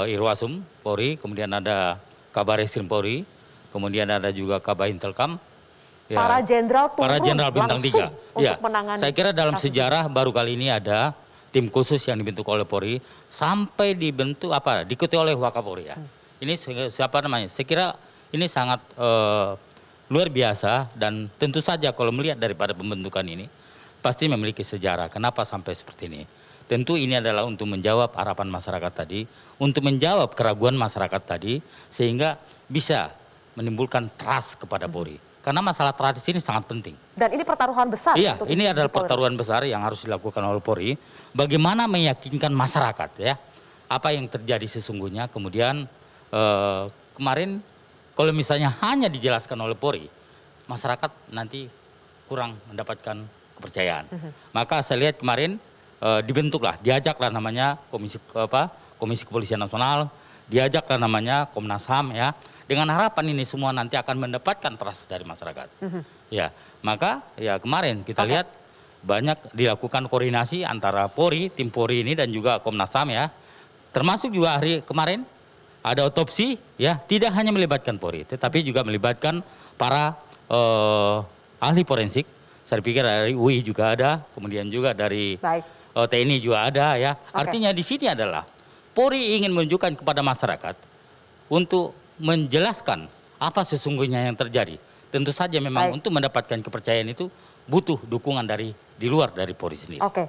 Irwasum Polri, kemudian ada Kabareskrim Polri, kemudian ada juga Kabintelkam. Ya, para jenderal turun bintang 3 untuk menangani. Saya kira dalam sejarah baru kali ini ada tim khusus yang dibentuk oleh Polri sampai dibentuk diketuai oleh Wakapolri ya. Ini siapa namanya? Saya kira ini sangat luar biasa dan tentu saja kalau melihat daripada pembentukan ini pasti memiliki sejarah. Kenapa sampai seperti ini? Tentu ini adalah untuk menjawab harapan masyarakat tadi, untuk menjawab keraguan masyarakat tadi sehingga bisa menimbulkan trust kepada Polri. Karena masalah trust ini sangat penting. Dan ini pertaruhan besar. Iya, ini adalah pertaruhan besar yang harus dilakukan oleh Polri. Bagaimana meyakinkan masyarakat ya apa yang terjadi sesungguhnya. Kemudian kemarin kalau misalnya hanya dijelaskan oleh Polri, masyarakat nanti kurang mendapatkan kepercayaan. Maka saya lihat kemarin dibentuklah, diajaklah namanya Komisi Kepolisian Nasional, diajaklah namanya Komnas HAM ya. Dengan harapan ini semua nanti akan mendapatkan trust dari masyarakat. Ya, maka ya kemarin kita lihat banyak dilakukan koordinasi antara Polri, tim Polri ini dan juga Komnas HAM ya. Termasuk juga hari kemarin ada otopsi ya, tidak hanya melibatkan Polri, tetapi juga melibatkan para ahli forensik. Saya pikir dari UI juga ada, kemudian juga dari TNI juga ada ya. Artinya di sini adalah Polri ingin menunjukkan kepada masyarakat untuk menjelaskan apa sesungguhnya yang terjadi. Tentu saja memang untuk mendapatkan kepercayaan itu butuh dukungan dari di luar dari Polri sendiri. Oke.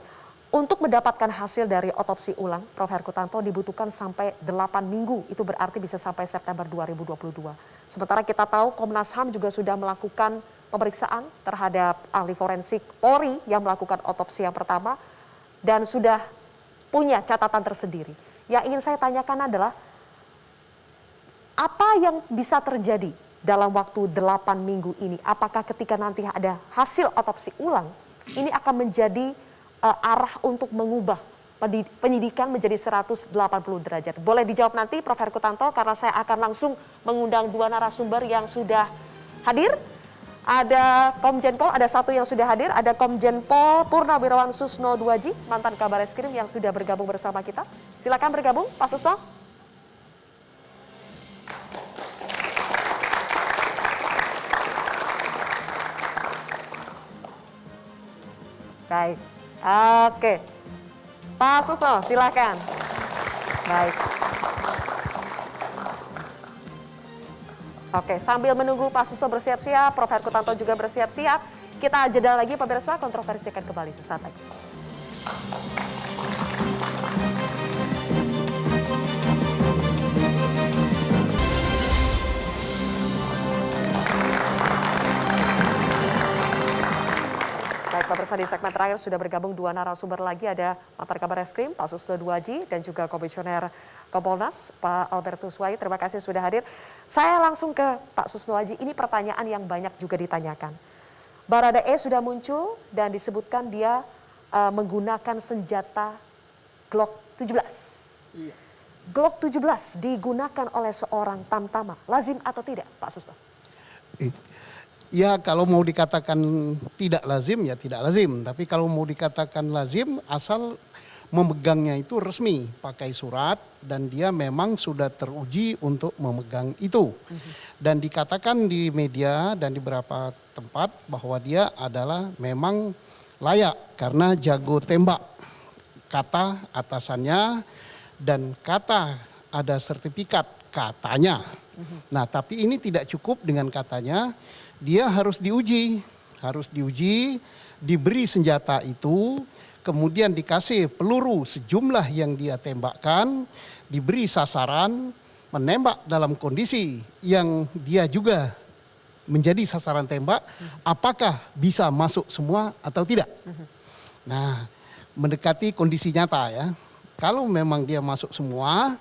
Untuk mendapatkan hasil dari otopsi ulang, Prof. Herkutanto dibutuhkan sampai 8 minggu. Itu berarti bisa sampai September 2022. Sementara kita tahu Komnas HAM juga sudah melakukan pemeriksaan terhadap ahli forensik Polri yang melakukan otopsi yang pertama dan sudah punya catatan tersendiri. Yang ingin saya tanyakan adalah apa yang bisa terjadi dalam waktu 8 minggu ini? Apakah ketika nanti ada hasil otopsi ulang ini akan menjadi arah untuk mengubah penyidikan menjadi 180 derajat? Boleh dijawab nanti Prof. Herkutanto karena saya akan langsung mengundang 2 narasumber yang sudah hadir. Ada Komjen Pol, ada 1 yang sudah hadir, ada Komjen Pol Purnawirawan Susno Duaji, mantan Kabar Eskrim yang sudah bergabung bersama kita. Silakan bergabung, Pak Susno. Baik, oke. Pak Susno, silakan. Baik. Oke, sambil menunggu Pak Susno bersiap-siap, Prof. Herkutanto juga bersiap-siap, kita jeda lagi pemirsa, kontroversi akan kembali sesaat lagi. Baik, pemirsa, di segmen terakhir sudah bergabung 2 narasumber lagi, ada mantan Kabar Eskrim, Pak Susno Duaji, dan juga Komisioner Kompolnas, Pak Albertus Wahyu. Terima kasih sudah hadir. Saya langsung ke Pak Susno Duaji. Ini pertanyaan yang banyak juga ditanyakan. Baradae sudah muncul dan disebutkan dia menggunakan senjata Glock 17. Iya. Glock 17 digunakan oleh seorang tamtama. Lazim atau tidak, Pak Susno? Ya, kalau mau dikatakan tidak lazim, ya tidak lazim. Tapi kalau mau dikatakan lazim, asal memegangnya itu resmi, pakai surat, dan dia memang sudah teruji untuk memegang itu. Dan dikatakan di media dan di beberapa tempat bahwa dia adalah memang layak karena jago tembak. Kata atasannya dan kata ada sertifikat katanya. Nah, tapi ini tidak cukup dengan katanya, dia harus diuji, diberi senjata itu, kemudian dikasih peluru sejumlah yang dia tembakkan, diberi sasaran, menembak dalam kondisi yang dia juga menjadi sasaran tembak, apakah bisa masuk semua atau tidak. Nah, mendekati kondisi nyata ya. Kalau memang dia masuk semua,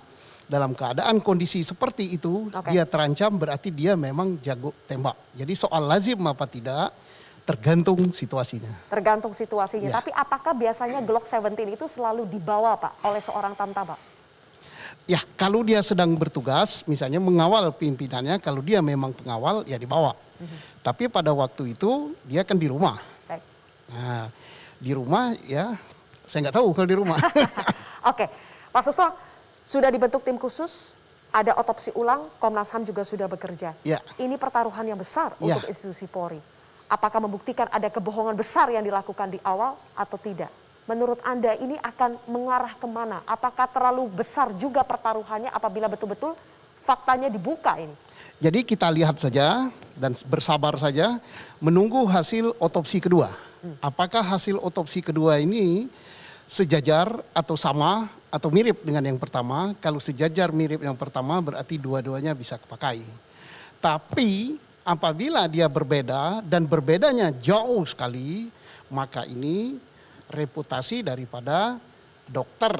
dalam keadaan kondisi seperti itu, dia terancam berarti dia memang jago tembak. Jadi soal lazim apa tidak, tergantung situasinya. Tergantung situasinya. Ya. Tapi apakah biasanya Glock 17 itu selalu dibawa, Pak, oleh seorang tamtama? Ya, kalau dia sedang bertugas, misalnya mengawal pimpinannya, kalau dia memang pengawal, ya dibawa. Tapi pada waktu itu, dia kan di rumah. Baik. Nah, di rumah ya, saya nggak tahu kalau di rumah. Oke, Pak Susno, sudah dibentuk tim khusus, ada otopsi ulang, Komnas HAM juga sudah bekerja. Ya. Ini pertaruhan yang besar untuk institusi Polri. Apakah membuktikan ada kebohongan besar yang dilakukan di awal atau tidak? Menurut Anda ini akan mengarah kemana? Apakah terlalu besar juga pertaruhannya apabila betul-betul faktanya dibuka ini? Jadi kita lihat saja dan bersabar saja menunggu hasil otopsi kedua. Apakah hasil otopsi kedua ini sejajar atau sama atau mirip dengan yang pertama? Kalau sejajar mirip yang pertama berarti dua-duanya bisa kepakai. Tapi apabila dia berbeda dan berbedanya jauh sekali, maka ini reputasi daripada dokter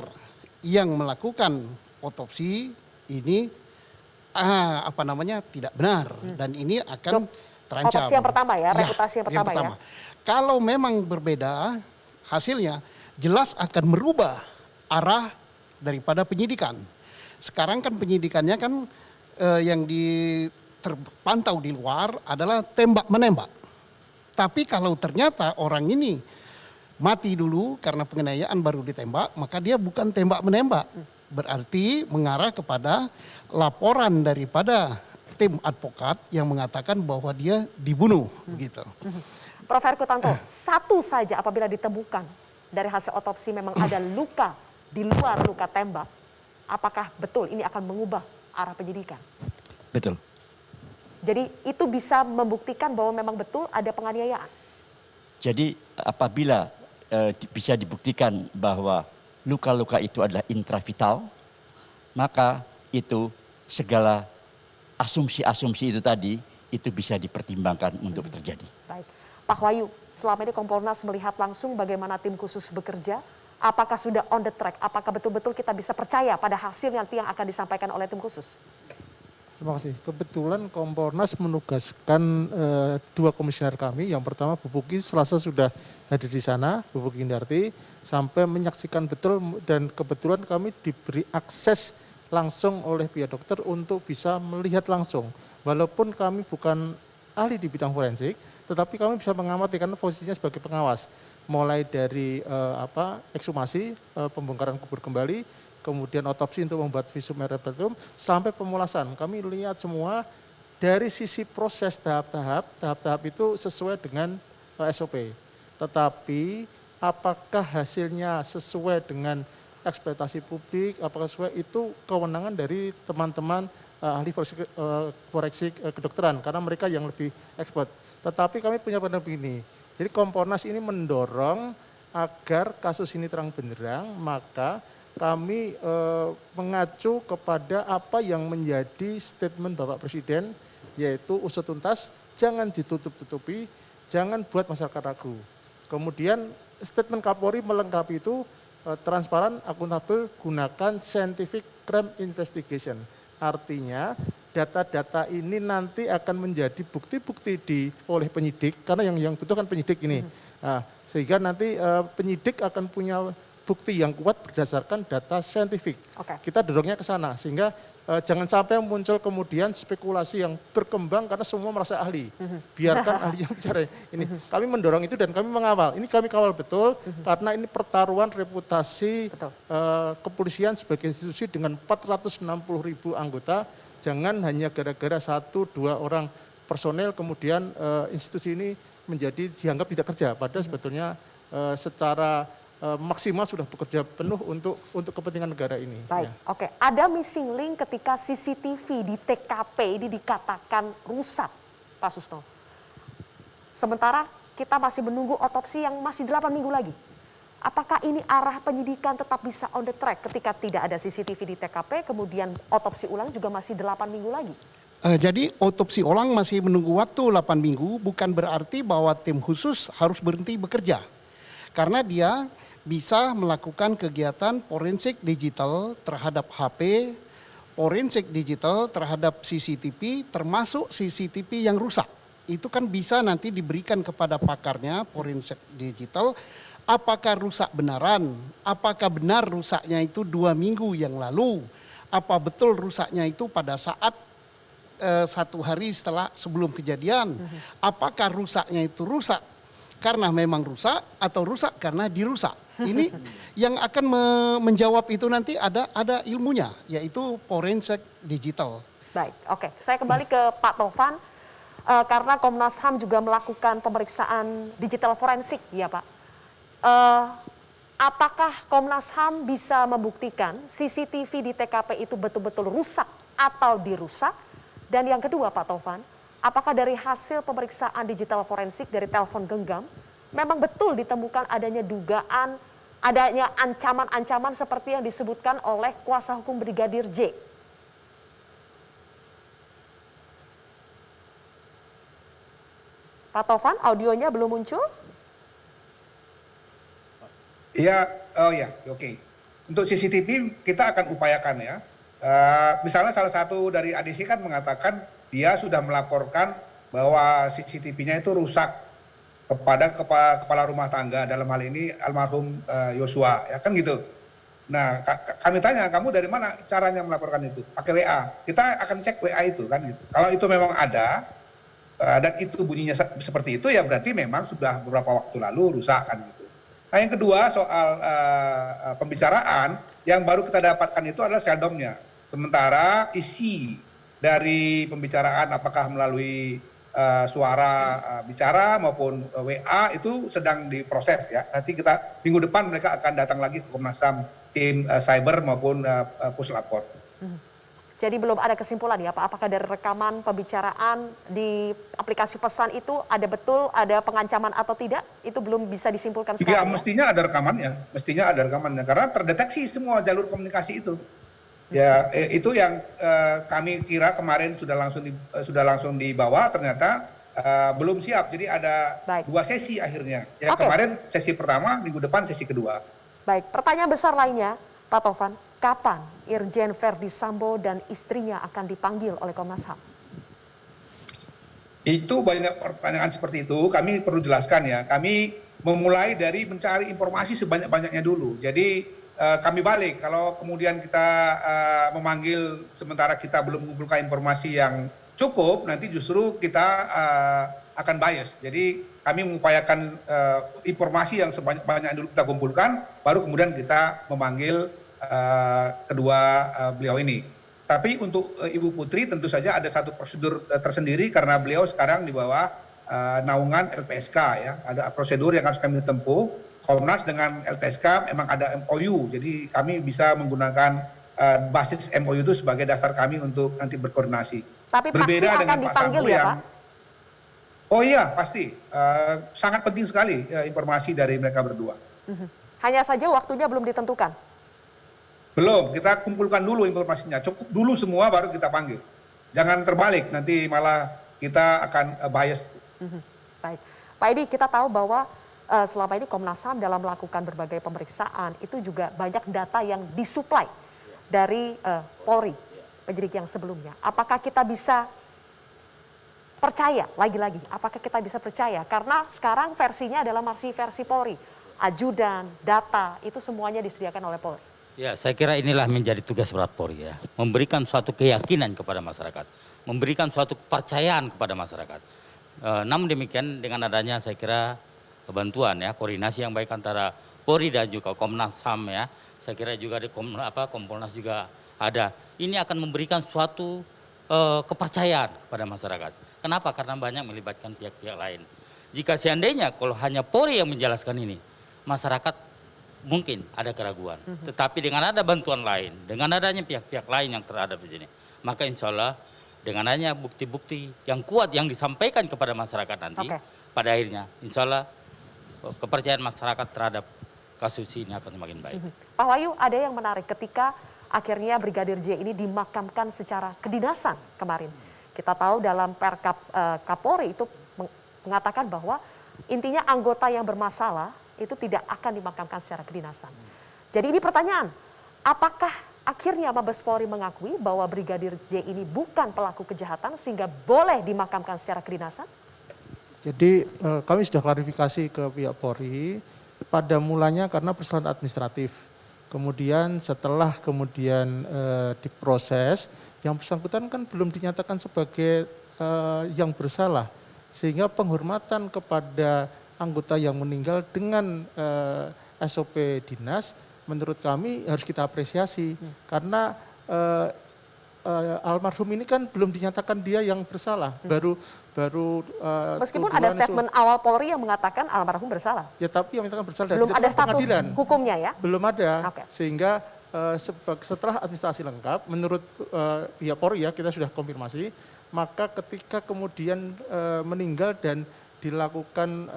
yang melakukan otopsi ini tidak benar dan ini akan terancam. Otopsi yang pertama ya, reputasi yang pertama ya. Kalau memang berbeda hasilnya, jelas akan merubah arah daripada penyidikan. Sekarang kan penyidikannya kan yang terpantau di luar adalah tembak-menembak. Tapi kalau ternyata orang ini mati dulu karena penganiayaan baru ditembak, maka dia bukan tembak-menembak. Berarti mengarah kepada laporan daripada tim advokat yang mengatakan bahwa dia dibunuh. Begitu. Prof. Herkutanto, satu saja apabila ditemukan dari hasil otopsi memang ada luka di luar luka tembak, apakah betul ini akan mengubah arah penyidikan? Betul. Jadi itu bisa membuktikan bahwa memang betul ada penganiayaan? Jadi apabila bisa dibuktikan bahwa luka-luka itu adalah intravital, maka itu segala asumsi-asumsi itu tadi itu bisa dipertimbangkan untuk terjadi. Baik. Pak Wahyu, selama ini Kompolnas melihat langsung bagaimana tim khusus bekerja, apakah sudah on the track, apakah betul-betul kita bisa percaya pada hasil nanti yang akan disampaikan oleh tim khusus? Terima kasih. Kebetulan Kompolnas menugaskan 2 komisioner kami. Yang pertama Bu Puki Selasa sudah hadir di sana, Bu Puki Indarti, sampai menyaksikan betul dan kebetulan kami diberi akses langsung oleh pihak dokter untuk bisa melihat langsung. Walaupun kami bukan ahli di bidang forensik, tetapi kami bisa mengamati karena posisinya sebagai pengawas. Mulai dari ekshumasi, pembongkaran kubur kembali, kemudian otopsi untuk membuat visum et repertum, sampai pemulasan. Kami lihat semua dari sisi proses tahap-tahap itu sesuai dengan SOP. Tetapi apakah hasilnya sesuai dengan ekspektasi publik, apakah sesuai, itu kewenangan dari teman-teman ahli forensik kedokteran, karena mereka yang lebih expert. Tetapi kami punya pandangan begini, jadi Kompolnas ini mendorong agar kasus ini terang benderang, maka kami mengacu kepada apa yang menjadi statement Bapak Presiden, yaitu usut tuntas, jangan ditutup-tutupi, jangan buat masyarakat ragu. Kemudian statement Kapolri melengkapi itu, transparan, akuntabel, gunakan scientific crime investigation. Artinya data-data ini nanti akan menjadi bukti-bukti oleh penyidik, karena yang butuhkan penyidik ini. Nah, sehingga nanti penyidik akan punya bukti yang kuat berdasarkan data saintifik. Kita dorongnya ke sana, sehingga jangan sampai muncul kemudian spekulasi yang berkembang karena semua merasa ahli. Biarkan ahli yang bicara. Ini kami mendorong itu dan kami mengawal. Ini kami kawal betul karena ini pertaruhan reputasi kepolisian sebagai institusi dengan 460.000 anggota. Jangan hanya gara-gara 1-2 orang personel kemudian institusi ini menjadi dianggap tidak kerja. Padahal sebetulnya secara maksimal sudah bekerja penuh untuk kepentingan negara ini. Baik, oke. Ada missing link ketika CCTV di TKP ini dikatakan rusak, Pak Susno. Sementara kita masih menunggu otopsi yang masih 8 minggu lagi. Apakah ini arah penyidikan tetap bisa on the track ketika tidak ada CCTV di TKP, kemudian otopsi ulang juga masih 8 minggu lagi? Jadi otopsi ulang masih menunggu waktu 8 minggu, bukan berarti bahwa tim khusus harus berhenti bekerja. Karena dia bisa melakukan kegiatan forensik digital terhadap HP, forensik digital terhadap CCTV, termasuk CCTV yang rusak. Itu kan bisa nanti diberikan kepada pakarnya forensik digital, apakah rusak benaran, apakah benar rusaknya itu 2 minggu yang lalu, apa betul rusaknya itu pada saat 1 hari sebelum kejadian, apakah rusaknya itu rusak karena memang rusak atau rusak karena dirusak. Ini yang akan menjawab itu nanti ada ilmunya, yaitu forensik digital. Baik, oke. Saya kembali ke Pak Tovan, karena Komnas HAM juga melakukan pemeriksaan digital forensik, ya Pak. Apakah Komnas HAM bisa membuktikan CCTV di TKP itu betul-betul rusak atau dirusak? Dan yang kedua Pak Tovan, apakah dari hasil pemeriksaan digital forensik dari telepon genggam, memang betul ditemukan adanya dugaan, adanya ancaman-ancaman seperti yang disebutkan oleh kuasa hukum Brigadir J? Pak Tovan, audionya belum muncul? Iya, oke. Untuk CCTV kita akan upayakan ya. Misalnya salah satu dari ADC kan mengatakan dia sudah melaporkan bahwa CCTV-nya itu rusak. kepada kepala rumah tangga, dalam hal ini almarhum Yosua, ya kan gitu. Nah, kami tanya, kamu dari mana caranya melaporkan itu? Pakai WA. Kita akan cek WA itu kan gitu. Kalau itu memang ada dan itu bunyinya seperti itu, ya berarti memang sudah beberapa waktu lalu rusak kan gitu. Nah, yang kedua soal pembicaraan, yang baru kita dapatkan itu adalah seldomnya. Sementara isi dari pembicaraan apakah melalui suara bicara maupun WA itu sedang diproses ya. Nanti kita minggu depan mereka akan datang lagi ke Komnas HAM, tim cyber maupun puslapor. Jadi belum ada kesimpulan ya Pak, apakah dari rekaman pembicaraan di aplikasi pesan itu ada betul ada pengancaman atau tidak? Itu belum bisa disimpulkan sekarang. Ya, mestinya ada rekamannya, karena terdeteksi semua jalur komunikasi itu. Ya, itu yang kami kira kemarin sudah langsung dibawa, ternyata belum siap. Jadi ada 2 sesi akhirnya. Ya, kemarin sesi pertama, minggu depan sesi kedua. Baik, pertanyaan besar lainnya, Pak Tovan, kapan Irjen Verdi Sambo dan istrinya akan dipanggil oleh Komnas HAM? Itu banyak pertanyaan seperti itu, kami perlu jelaskan ya. Kami memulai dari mencari informasi sebanyak-banyaknya dulu. Jadi kami balik, kalau kemudian kita memanggil sementara kita belum mengumpulkan informasi yang cukup, nanti justru kita akan bias. Jadi kami mengupayakan informasi yang sebanyak-banyaknya dulu kita kumpulkan, baru kemudian kita memanggil kedua beliau ini. Tapi untuk Ibu Putri tentu saja ada satu prosedur tersendiri karena beliau sekarang di bawah naungan LPSK ya. Ada prosedur yang harus kami tempuh. Komnas dengan LPSK memang ada MOU, jadi kami bisa menggunakan basis MOU itu sebagai dasar kami untuk nanti berkoordinasi. Tapi pasti akan dipanggil ya Pak? Oh iya pasti, sangat penting sekali informasi dari mereka berdua. Hanya saja waktunya belum ditentukan? Belum, kita kumpulkan dulu informasinya, cukup dulu semua baru kita panggil. Jangan terbalik, nanti malah kita akan bias. Baik, Pak Edi, kita tahu bahwa selama ini Komnas HAM dalam melakukan berbagai pemeriksaan itu juga banyak data yang disuplai dari Polri, penyidik yang sebelumnya. Apakah kita bisa percaya, lagi-lagi, apakah kita bisa percaya? Karena sekarang versinya adalah masih versi Polri. Ajudan, data, itu semuanya disediakan oleh Polri. Ya, saya kira inilah menjadi tugas berat Polri ya. Memberikan suatu keyakinan kepada masyarakat. Memberikan suatu kepercayaan kepada masyarakat. Namun demikian dengan adanya saya kira bantuan ya, koordinasi yang baik antara Polri dan juga Komnas HAM ya. Saya kira juga di Kompolnas juga ada. Ini akan memberikan suatu kepercayaan kepada masyarakat. Kenapa? Karena banyak melibatkan pihak-pihak lain. Jika seandainya kalau hanya Polri yang menjelaskan ini, masyarakat mungkin ada keraguan. Tetapi dengan ada bantuan lain, dengan adanya pihak-pihak lain yang terhadap di sini, maka insya Allah dengan adanya bukti-bukti yang kuat yang disampaikan kepada masyarakat nanti, pada akhirnya insya Allah kepercayaan masyarakat terhadap kasus ini akan semakin baik. Pak Wahyu, ada yang menarik ketika akhirnya Brigadir J ini dimakamkan secara kedinasan kemarin. Kita tahu dalam Perkap Kapolri itu mengatakan bahwa intinya anggota yang bermasalah itu tidak akan dimakamkan secara kedinasan. Jadi ini pertanyaan, apakah akhirnya Mabes Polri mengakui bahwa Brigadir J ini bukan pelaku kejahatan sehingga boleh dimakamkan secara kedinasan? Jadi kami sudah klarifikasi ke pihak Polri, pada mulanya karena persoalan administratif. Kemudian setelah diproses, yang bersangkutan kan belum dinyatakan sebagai yang bersalah. Sehingga penghormatan kepada anggota yang meninggal dengan SOP dinas, menurut kami harus kita apresiasi. Karena almarhum ini kan belum dinyatakan dia yang bersalah, baru meskipun ada statement awal Polri yang mengatakan almarhum bersalah. Ya, tapi yang menyatakan bersalah belum ada status pengadilan hukumnya ya? Belum ada. Sehingga setelah administrasi lengkap, menurut pihak Polri ya, kita sudah konfirmasi, maka ketika kemudian meninggal dan dilakukan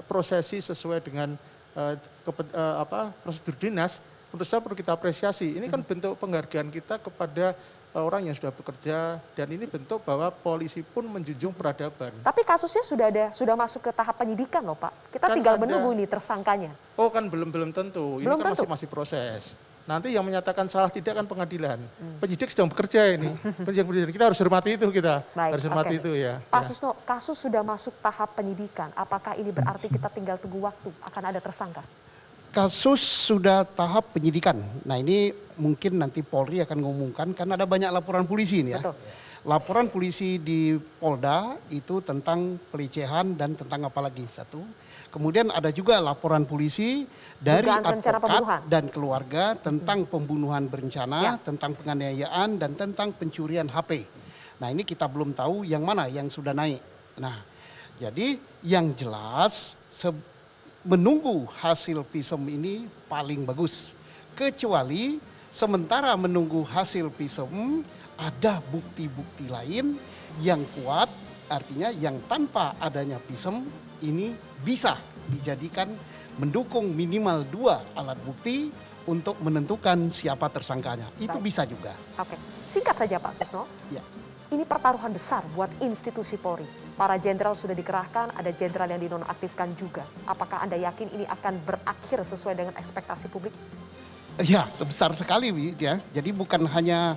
prosesi sesuai dengan prosedur dinas, menurut saya perlu kita apresiasi. Ini kan bentuk penghargaan kita kepada orang yang sudah bekerja, dan ini bentuk bahwa polisi pun menjunjung peradaban. Tapi kasusnya sudah masuk ke tahap penyidikan loh Pak. Kita kan tinggal menunggu nih tersangkanya. Oh kan belum tentu. Ini kan masih proses. nanti yang menyatakan salah tidak kan pengadilan. Penyidik sedang bekerja ini. Penyidik kita harus hormati itu kita. Baik, harus hormati oke. itu ya. Pak Susno, kasus sudah masuk tahap penyidikan. Apakah ini berarti kita tinggal tunggu waktu akan ada tersangka? Kasus sudah tahap penyidikan. Nah ini mungkin nanti Polri akan mengumumkan karena ada banyak laporan polisi ini ya. Betul. Laporan polisi di Polda itu tentang pelecehan dan tentang apa lagi satu. Kemudian ada juga laporan polisi dari Dugaan rencana pembunuhan. advokat dan keluarga tentang pembunuhan berencana, Ya. tentang penganiayaan dan tentang pencurian HP. Nah ini kita belum tahu yang mana yang sudah naik. Nah jadi yang jelas menunggu hasil visum ini paling bagus. Kecuali sementara menunggu hasil visum ada bukti-bukti lain yang kuat, artinya yang tanpa adanya visum ini bisa dijadikan mendukung minimal 2 alat bukti untuk menentukan siapa tersangkanya. Itu Baik. bisa juga. Oke, singkat saja Pak Susno. Ya. Ini pertaruhan besar buat institusi Polri. Para jenderal sudah dikerahkan, ada jenderal yang dinonaktifkan juga. Apakah Anda yakin ini akan berakhir sesuai dengan ekspektasi publik? Ya, sebesar sekali ya. Jadi bukan hanya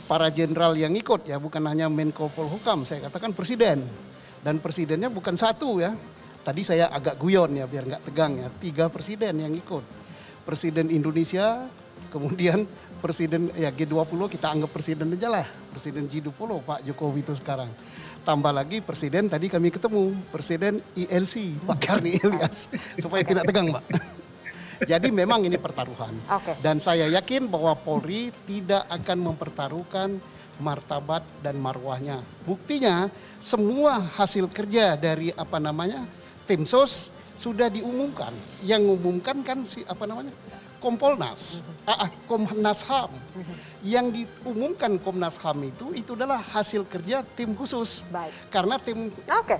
para jenderal yang ikut ya, bukan hanya Menko Polhukam, saya katakan presiden. Dan presidennya bukan satu ya. Tadi saya agak guyon ya biar nggak tegang ya. 3 presiden yang ikut. Presiden Indonesia, kemudian presiden ya G20 kita anggap presiden aja lah. Presiden G20 Pak Jokowi itu sekarang. Tambah lagi presiden tadi kami ketemu, presiden ILC Pak Karni Ilyas. Supaya tidak tegang Pak. Jadi memang ini pertaruhan. Oke. Dan saya yakin bahwa Polri tidak akan mempertaruhkan martabat dan marwahnya. Buktinya semua hasil kerja dari tim sos sudah diumumkan. Yang mengumumkan kan Kompolnas, Komnas HAM. Yang diumumkan Komnas HAM itu adalah hasil kerja tim khusus. Baik. Karena tim Oke.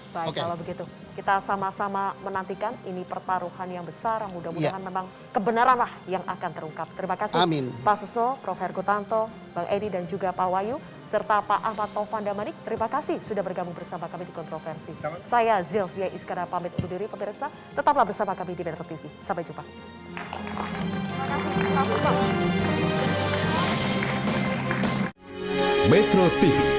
Baik, Oke. kalau begitu kita sama-sama menantikan ini pertaruhan yang besar. Mudah-mudahan memang kebenaranlah yang akan terungkap. Terima kasih Amin. Pak Susno, Prof. Herkutanto, Bang Edi dan juga Pak Wahyu serta Pak Ahmad Taufan Damanik. Terima kasih sudah bergabung bersama kami di Kontroversi. Saya Zilvia Iskandar pamit undur diri pemirsa. Tetaplah bersama kami di Metro TV. Sampai jumpa. Terima kasih Pak Susno. Metro TV.